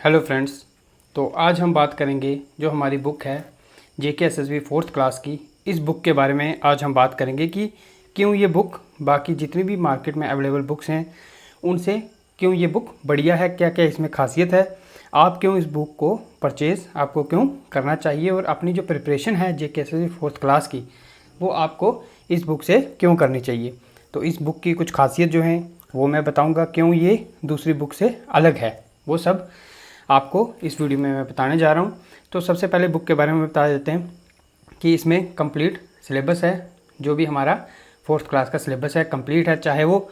Hello friends. तो आज हम बात करेंगे जो हमारी बुक है जेके एसएसबी 4th क्लास की। इस बुक के बारे में आज हम बात करेंगे कि क्यों ये बुक बाकी जितनी भी मार्केट में अवेलेबल बुक्स हैं उनसे क्यों ये बुक बढ़िया है, क्या क्या इसमें खासियत है, आप क्यों इस बुक को परचेज़ आपको क्यों करना चाहिए और अपनी जो प्रिपरेशन है जेके एसएसबी 4th क्लास की वो आपको इस बुक से क्यों करनी चाहिए। तो इस बुक की कुछ खासियत जो हैं वो मैं बताऊँगा, क्यों ये दूसरी बुक से अलग है, वो सब आपको इस वीडियो में मैं बताने जा रहा हूँ। तो सबसे पहले बुक के बारे में बता देते हैं कि इसमें कंप्लीट सिलेबस है। जो भी हमारा 4th क्लास का सिलेबस है कंप्लीट है, चाहे वो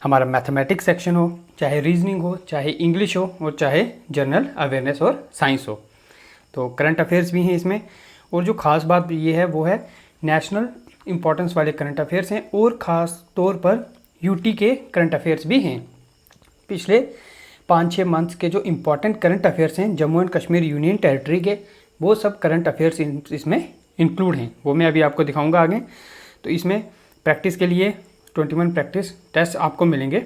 हमारा मैथमेटिक्स सेक्शन हो, चाहे रीजनिंग हो, चाहे इंग्लिश हो और चाहे जनरल अवेयरनेस और साइंस हो। तो करंट अफेयर्स भी हैं इसमें, और जो ख़ास बात ये है वो है नेशनल इम्पोर्टेंस वाले करंट अफेयर्स हैं और ख़ास तौर पर यूटी के करंट अफेयर्स भी हैं। पिछले 5-6 मंथ्स के जो इम्पोर्टेंट करंट अफेयर्स हैं Jammu and Kashmir union territory के, वो सब करंट अफेयर्स इसमें इंक्लूड हैं। वो मैं अभी आपको दिखाऊंगा आगे। तो इसमें प्रैक्टिस के लिए 21 प्रैक्टिस टेस्ट आपको मिलेंगे।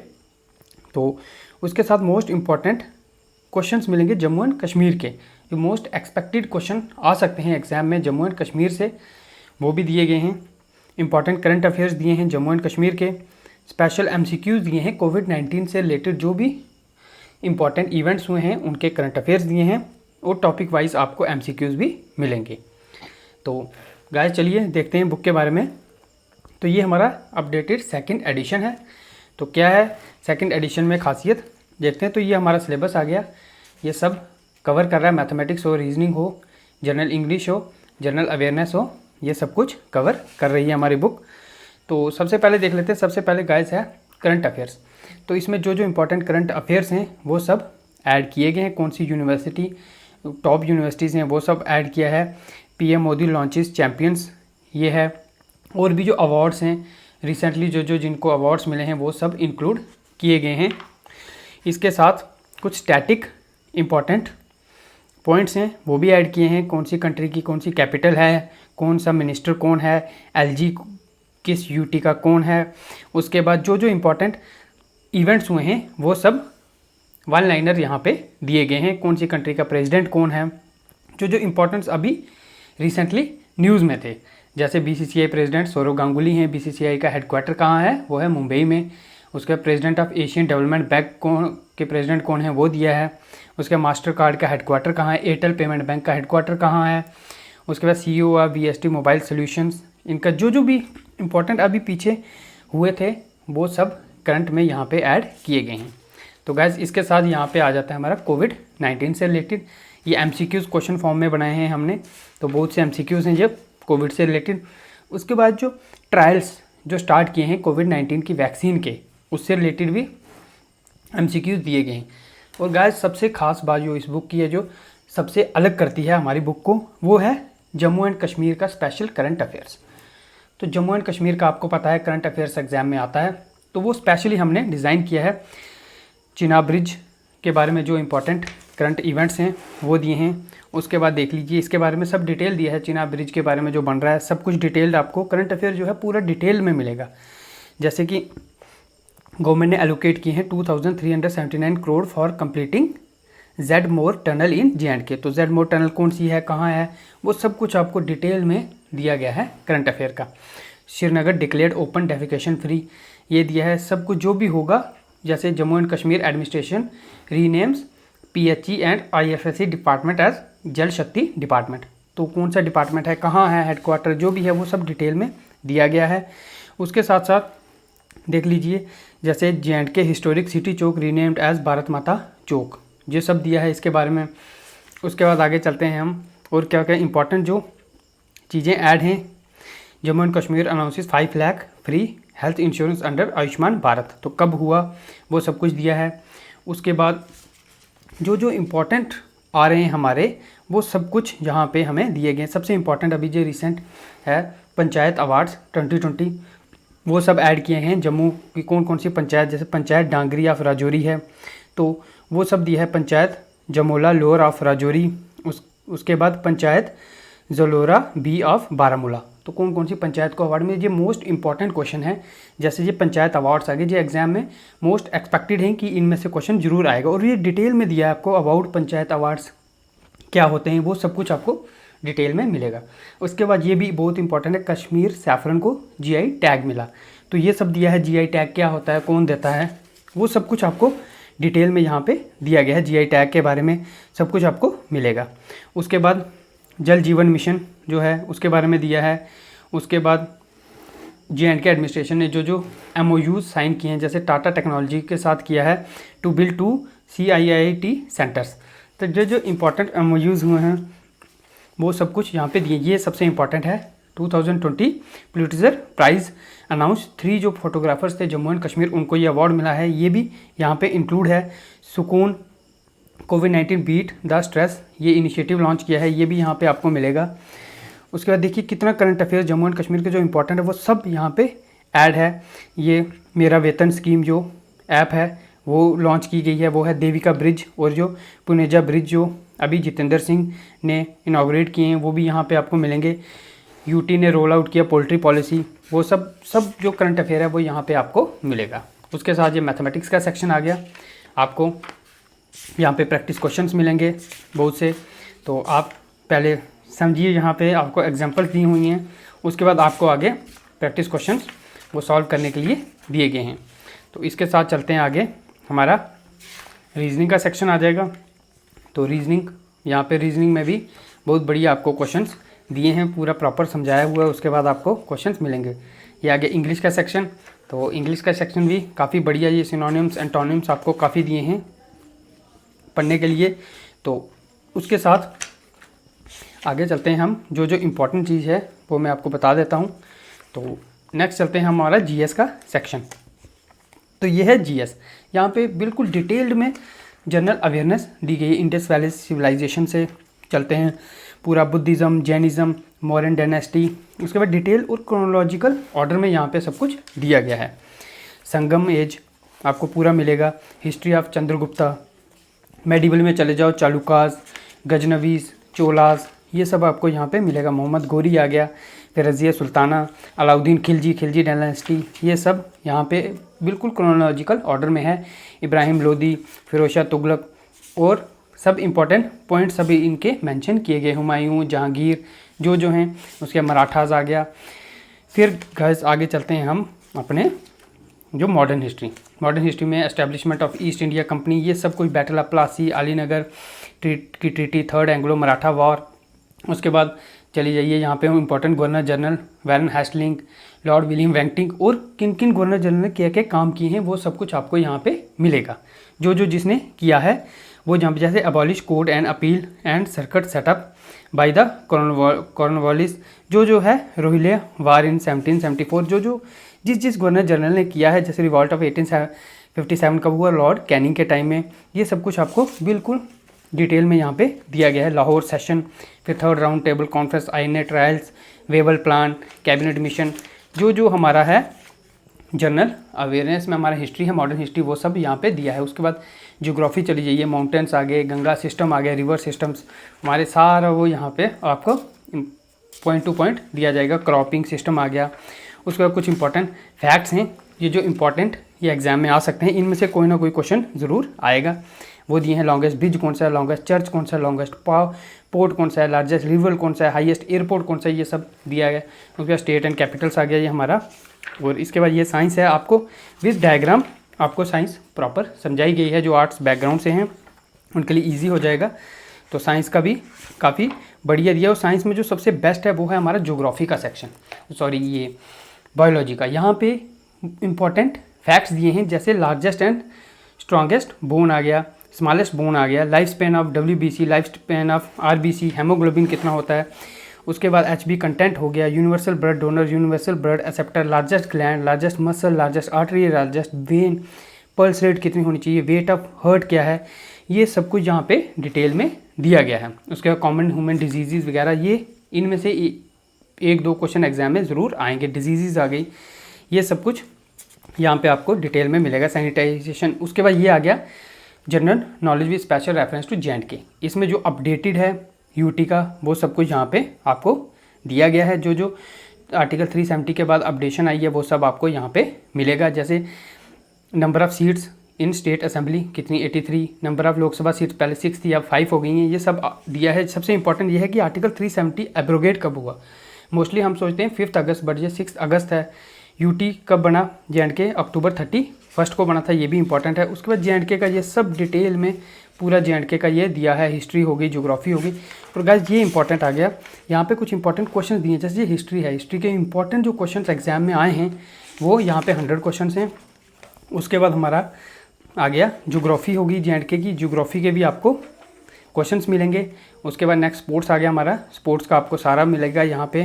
तो उसके साथ मोस्ट इम्पॉर्टेंट क्वेश्चंस मिलेंगे जम्मू एंड कश्मीर के, जो मोस्ट एक्सपेक्टेड क्वेश्चन आ सकते हैं एग्जाम में जम्मू एंड कश्मीर से, वो भी दिए गए हैं। इंपॉर्टेंट करंट अफेयर्स दिए हैं जम्मू एंड कश्मीर के, स्पेशल एमसीक्यूज़ दिए हैं कोविड-19 से रिलेटेड जो भी इंपॉर्टेंट इवेंट्स हुए हैं उनके करंट अफेयर्स दिए हैं, और टॉपिक वाइज आपको एमसीक्यूज़ भी मिलेंगे। तो गाइस चलिए देखते हैं बुक के बारे में। तो ये हमारा अपडेटेड सेकंड एडिशन है। तो क्या है सेकंड एडिशन में खासियत देखते हैं। तो ये हमारा सिलेबस आ गया, ये सब कवर कर रहा है। मैथमेटिक्स हो, रीजनिंग हो, जनरल इंग्लिश हो, जनरल अवेयरनेस हो, ये सब कुछ कवर कर रही है हमारी बुक। तो सबसे पहले देख लेते हैं। सबसे पहले गाइस है करंट अफेयर्स। तो इसमें जो जो इम्पोर्टेंट करंट अफेयर्स हैं वो सब ऐड किए गए हैं। कौन सी यूनिवर्सिटी टॉप यूनिवर्सिटीज़ हैं वो सब ऐड किया है। पीएम मोदी लॉन्चेस चैम्पियंस ये है, और भी जो अवार्ड्स हैं रिसेंटली जो जिनको अवार्ड्स मिले हैं वो सब इंक्लूड किए गए हैं। इसके साथ कुछ स्टैटिक इम्पॉर्टेंट पॉइंट्स हैं वो भी ऐड किए हैं। कौन सी कंट्री की कौन सी कैपिटल है, कौन सा मिनिस्टर कौन है, एलजी किस यूटी का कौन है। उसके बाद जो जो इम्पोर्टेंट इवेंट्स हुए हैं वो सब वन लाइनर यहाँ पे दिए गए हैं। कौन सी कंट्री का प्रेसिडेंट कौन है, जो जो इम्पोर्टेंट्स अभी रिसेंटली न्यूज़ में थे, जैसे बीसीसीआई प्रेसिडेंट सौरव गांगुली हैं। बीसीसीआई का हेडक्वार्टर कहाँ है, वो है मुंबई में। उसके president of Asian development bank कौन के प्रेसिडेंट कौन है वो दिया है। उसके मास्टर कार्ड का हेडक्वार्टर कहाँ है, एयरटेल पेमेंट बैंक का हेडक्वार्टर कहाँ है। उसके बाद CEO of BST mobile solutions, इनका जो जो भी इम्पोर्टेंट अभी पीछे हुए थे वो सब करंट में यहाँ पे ऐड किए गए हैं। तो गैस इसके साथ यहाँ पे आ जाता है हमारा कोविड-19 से रिलेटेड। ये एमसीक्यूज़ क्वेश्चन फॉर्म में बनाए हैं हमने, तो बहुत से एमसीक्यूज़ हैं जब कोविड से रिलेटेड। उसके बाद जो ट्रायल्स जो स्टार्ट किए हैं कोविड-19 की वैक्सीन के, उससे रिलेटेड भी एमसीक्यूज़ दिए गए हैं। और गैस सबसे खास बात जो इस बुक की है, जो सबसे अलग करती है हमारी बुक को, वो है जम्मू एंड कश्मीर का स्पेशल करंट अफेयर्स। तो जम्मू एंड कश्मीर का आपको पता है करंट अफेयर्स एग्जाम में आता है, तो वो स्पेशली हमने डिज़ाइन किया है। चिनाब ब्रिज के बारे में जो इम्पोर्टेंट करंट इवेंट्स हैं वो दिए हैं। उसके बाद देख लीजिए इसके बारे में सब डिटेल दिया है। चिनाब ब्रिज के बारे में जो बन रहा है सब कुछ डिटेल्ड आपको करंट अफेयर जो है पूरा डिटेल में मिलेगा। जैसे कि गवर्नमेंट ने एलोकेट किए हैं 2379 crore for completing Z more tunnel in JNK। तो जेड मोर टनल कौन सी है, कहाँ है, वो सब कुछ आपको डिटेल में दिया गया है करंट अफेयर का। Srinagar declared open defecation free, ये दिया है सब कुछ जो भी होगा। जैसे Jammu and Kashmir administration renames PHE and IFSC department as Jal Shakti department. तो कौन सा डिपार्टमेंट है, कहाँ है, हेडक्वार्टर जो भी है वो सब डिटेल में दिया गया है। उसके साथ साथ देख लीजिए जैसे JNK हिस्टोरिक सिटी चौक रीनेम्ड एज भारत माता चौक, ये सब दिया है इसके बारे में। उसके बाद आगे चलते हैं हम, और क्या क्या इंपॉर्टेंट जो चीज़ें ऐड हैं। Jammu and Kashmir announces 5 lakh free health insurance under Ayushman Bharat, तो कब हुआ वो सब कुछ दिया है। उसके बाद जो जो इम्पोर्टेंट आ रहे हैं हमारे वो सब कुछ यहाँ पे हमें दिए गए हैं। सबसे इम्पोर्टेंट अभी जो रिसेंट है पंचायत अवार्ड्स 2020, वो सब ऐड किए हैं। जम्मू की कौन कौन सी पंचायत, जैसे पंचायत डांगरी ऑफ राजौरी है तो वो सब दिया है। पंचायत जमोला लोअर ऑफ राजौरी, उसके बाद पंचायत जलोरा बी ऑफ बारामूला, तो तो कौन कौन सी पंचायत को अवार्ड मिले। ये मोस्ट इंपॉर्टेंट क्वेश्चन है। जैसे ये पंचायत अवार्ड्स आ गए, ये एग्जाम में मोस्ट एक्सपेक्टेड हैं कि इनमें से क्वेश्चन जरूर आएगा। और ये डिटेल में दिया है आपको, अबाउट पंचायत अवार्ड्स क्या होते हैं, वो सब कुछ आपको डिटेल में मिलेगा। उसके बाद ये भी बहुत इंपॉर्टेंट है, कश्मीर सैफरन को जीआई टैग मिला। तो ये सब दिया है, जीआई टैग क्या होता है, कौन देता है, वो सब कुछ आपको डिटेल में यहाँ पे दिया गया है। जीआई टैग के बारे में सब कुछ आपको मिलेगा। उसके बाद जल जीवन मिशन जो है उसके बारे में दिया है। उसके बाद J&K एडमिनिस्ट्रेशन ने जो जो MOUs साइन किए हैं, जैसे टाटा टेक्नोलॉजी के साथ किया है टू बिल्ड 2 CIIT सेंटर्स। तो जो जो इम्पोर्टेंट MOUs हुए हैं वो सब कुछ यहाँ पे दिए। ये सबसे इम्पॉर्टेंट है। 2020 पुलिट्जर प्राइज़ अनाउंस, 3 जो फोटोग्राफर्स थे जम्मू एंड कश्मीर, उनको ये अवार्ड मिला है। ये भी यहाँ पे इंक्लूड है। सुकून कोविड-19 बीट द स्ट्रेस, ये इनिशिएटिव लॉन्च किया है, ये भी यहाँ पे आपको मिलेगा। उसके बाद देखिए कितना current affairs Jammu and Kashmir के जो इंपॉर्टेंट है वो सब यहाँ पे ऐड है। ये मेरा वेतन स्कीम जो ऐप है वो लॉन्च की गई है, वो है देविका ब्रिज, और जो पुनेजा ब्रिज जो अभी जितेंद्र सिंह ने इनाग्रेट किए हैं वो भी यहाँ पे आपको मिलेंगे। यूटी ने रोल आउट किया पोल्ट्री पॉलिसी, वो सब जो करंट अफेयर है वो यहाँ पे आपको मिलेगा। उसके साथ ये मैथमेटिक्स का सेक्शन आ गया, आपको यहाँ पे प्रैक्टिस क्वेश्चंस मिलेंगे बहुत से। तो आप पहले समझिए, यहाँ पे आपको एग्जांपल्स दी हुई हैं, उसके बाद आपको आगे प्रैक्टिस क्वेश्चंस वो सॉल्व करने के लिए दिए गए हैं। तो इसके साथ चलते हैं आगे, हमारा रीजनिंग का सेक्शन आ जाएगा। तो रीजनिंग, यहाँ पे रीजनिंग में भी बहुत बढ़िया आपको क्वेश्चंस दिए हैं, पूरा प्रॉपर समझाया हुआ है। उसके बाद आपको क्वेश्चंस मिलेंगे। ये आगे इंग्लिश का सेक्शन, तो इंग्लिश का सेक्शन भी काफ़ी बढ़िया, ये सिनोनिम्स एंटोनिम्स आपको काफ़ी दिए हैं पढ़ने के लिए। तो उसके साथ आगे चलते हैं हम, जो जो इम्पोर्टेंट चीज़ है वो मैं आपको बता देता हूँ। तो नेक्स्ट चलते हैं हमारा जीएस का सेक्शन। तो ये है जीएस, यहाँ पे बिल्कुल डिटेल्ड में जनरल अवेयरनेस दी गई है। इंडस वैली सिविलाइजेशन से चलते हैं, पूरा बुद्धिज़्म, जैनिज़्म, मौर्यन डायनेस्टी, उसके बाद डिटेल और क्रोनोलॉजिकल ऑर्डर में यहाँ पे सब कुछ दिया गया है। संगम एज आपको पूरा मिलेगा। हिस्ट्री ऑफ चंद्रगुप्ता, मेडिवल में चले जाओ, चालुकाज, गजनवीज, चोलाज, ये सब आपको यहाँ पे मिलेगा। मोहम्मद गोरी आ गया, फिर रज़िया सुल्ताना, अलाउद्दीन खिलजी डायनेस्टी, ये सब यहाँ पे बिल्कुल क्रोनोलॉजिकल ऑर्डर में है। इब्राहिम लोदी, फिरोज शाह तुगलक, और सब इम्पोर्टेंट पॉइंट सभी इनके मेंशन किए गए। हुमायूं, जहांगीर जो हैं, उसके मराठास आ गया। फिर गाइस आगे चलते हैं हम अपने जो मॉडर्न हिस्ट्री में establishment of East India Company, ये सब कुछ, बैटल ऑफ प्लासी, अलीनगर की treaty, third Anglo Maratha war. उसके बाद चली जाइए यहाँ पे important governor general Warren Hastings, lord William Bentinck, और किन किन गवर्नर जनरल ने क्या क्या काम किए हैं वो सब कुछ आपको यहाँ पे मिलेगा। जो जिसने किया है वो जहाँ पे, जैसे abolish code and appeal and circuit setup by the Cornwallis, जो है रोहिल्ला वार इन 1774, जो जिस गवर्नर जनरल ने किया है, जैसे रिवॉल्ट ऑफ 1857 कब हुआ, लॉर्ड कैनिंग के टाइम में, ये सब कुछ आपको बिल्कुल डिटेल में यहाँ पे दिया गया है। लाहौर सेशन, फिर third round table conference, INA trials, Wavell plan, cabinet mission, जो हमारा है जनरल अवेयरनेस में हमारा हिस्ट्री है, मॉडर्न हिस्ट्री, वो सब यहाँ पे दिया है। उसके बाद ज्योग्राफी चली जाइए, माउंटेन्स आ गए, गंगा सिस्टम आ गया, रिवर सिस्टम्स हमारे सारा वो यहाँ पे आपको पॉइंट टू पॉइंट दिया जाएगा। क्रॉपिंग सिस्टम आ गया। उसके बाद कुछ इंपॉर्टेंट फैक्ट्स हैं, ये जो इंपॉर्टेंट ये एग्जाम में आ सकते हैं, इनमें से कोई ना कोई क्वेश्चन ज़रूर आएगा। वो दिए हैं, लॉन्गेस्ट ब्रिज कौन सा है, लॉन्गेस्ट चर्च कौन सा है, लॉन्गेस्ट पोर्ट कौन सा है, लार्जेस्ट रिवर कौन सा है, हाईएस्ट एयरपोर्ट कौन सा है, ये सब दिया गया। उसके बाद स्टेट एंड कैपिटल्स आ गया ये हमारा। और इसके बाद ये साइंस है, आपको विद डायग्राम आपको साइंस प्रॉपर समझाई गई है। जो आर्ट्स बैकग्राउंड से हैं उनके लिए ईजी हो जाएगा। तो साइंस का भी काफ़ी बढ़िया दिया। और साइंस में जो सबसे बेस्ट है वो है हमारा ज्योग्राफी का सेक्शन, सॉरी ये बायोलॉजी का। यहाँ पे इंपॉर्टेंट फैक्ट्स दिए हैं, जैसे लार्जेस्ट एंड स्ट्रॉन्गेस्ट बोन आ गया, स्मॉलेस्ट बोन आ गया, life span of WBC, life span of RBC, haemoglobin कितना होता है। उसके बाद HB कंटेंट हो गया, universal blood donor, universal blood acceptor, largest gland, largest muscle, largest artery, largest when, pulse rate कितनी होनी चाहिए, वेट ऑफ हार्ट क्या है, ये सब कुछ यहाँ पे डिटेल में दिया गया है। उसके बाद कॉमन ह्यूमन डिजीज़ वगैरह, ये इनमें से 1-2 क्वेश्चन एग्जाम में ज़रूर आएंगे। डिजीज़ आ गई, ये सब कुछ यहाँ पे आपको डिटेल में मिलेगा। सैनिटाइजेशन, उसके बाद ये आ गया general knowledge with special reference to J&K। इसमें जो अपडेटेड है यूटी का वो सब कुछ यहाँ पे आपको दिया गया है। जो आर्टिकल 370 के बाद अपडेशन आई है वो सब आपको यहाँ पे मिलेगा। जैसे number of seats in state assembly कितनी 83, नंबर ऑफ़ लोकसभा सीट्स पहले 6 थी अब 5 हो गई हैं, ये सब दिया है। सबसे इंपॉर्टेंट ये है कि आर्टिकल 370 एब्रोगेट कब हुआ। मोस्टली हम सोचते हैं 5 अगस्त, बट ये 6 अगस्त है। यूटी कब बना, JNK अक्टूबर 31 को बना था, ये भी इंपॉर्टेंट है। उसके बाद JNK का ये सब डिटेल में पूरा JNK का ये दिया है, हिस्ट्री हो गई, ज्योग्राफी हो गई। और गाइस ये इंपॉर्टेंट आ गया, यहाँ पे कुछ इंपॉर्टेंट क्वेश्चन दिए हैं। जैसे ये हिस्ट्री है, हिस्ट्री के इंपॉर्टेंट जो क्वेश्चन एग्जाम में आए हैं वो यहाँ पे 100 क्वेश्चन हैं। उसके बाद हमारा आ गया ज्योग्राफी होगी, JNK की ज्योग्राफी के भी आपको क्वेश्चंस मिलेंगे। उसके बाद नेक्स्ट स्पोर्ट्स आ गया हमारा, स्पोर्ट्स का आपको सारा मिलेगा यहाँ पे।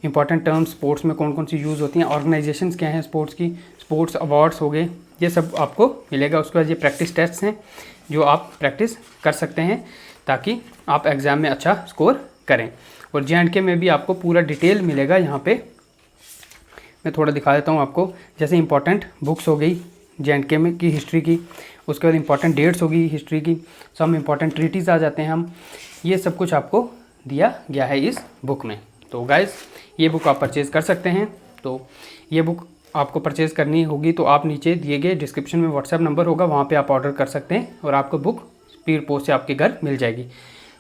इंपॉर्टेंट टर्म्स स्पोर्ट्स में कौन कौन सी यूज़ होती हैं, ऑर्गेनाइजेशंस क्या हैं स्पोर्ट्स की, स्पोर्ट्स अवार्ड्स हो गए, ये सब आपको मिलेगा। उसके बाद ये प्रैक्टिस टेस्ट्स हैं जो आप प्रैक्टिस कर सकते हैं ताकि आप एग्ज़ाम में अच्छा स्कोर करें। और JNK में भी आपको पूरा डिटेल मिलेगा। यहाँ पे मैं थोड़ा दिखा देता हूँ आपको। जैसे इंपॉर्टेंट बुक्स हो गई JNK में की हिस्ट्री की, उसके बाद इंपॉर्टेंट डेट्स होगी हिस्ट्री की, सब इंपॉर्टेंट ट्रीटीज़ आ जाते हैं हम, ये सब कुछ आपको दिया गया है इस बुक में। तो गाइस ये बुक आप परचेज़ कर सकते हैं। तो ये बुक आपको परचेज़ करनी होगी तो आप नीचे दिए गए डिस्क्रिप्शन में व्हाट्सएप नंबर होगा, वहाँ पे आप ऑर्डर कर सकते हैं और आपको बुक स्पीड पोस्ट से आपके घर मिल जाएगी।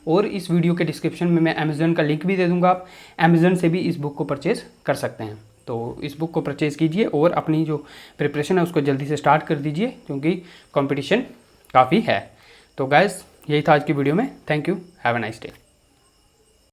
और इस वीडियो के डिस्क्रिप्शन में मैं अमेज़न का लिंक भी दे दूँगा, आप अमेज़न से भी इस बुक को परचेज़ कर सकते हैं। तो इस बुक को परचेज़ कीजिए और अपनी जो प्रिपरेशन है उसको जल्दी से स्टार्ट कर दीजिए क्योंकि कंपटीशन काफ़ी है। तो गाइस यही था आज की वीडियो में। Thank you, have a nice day.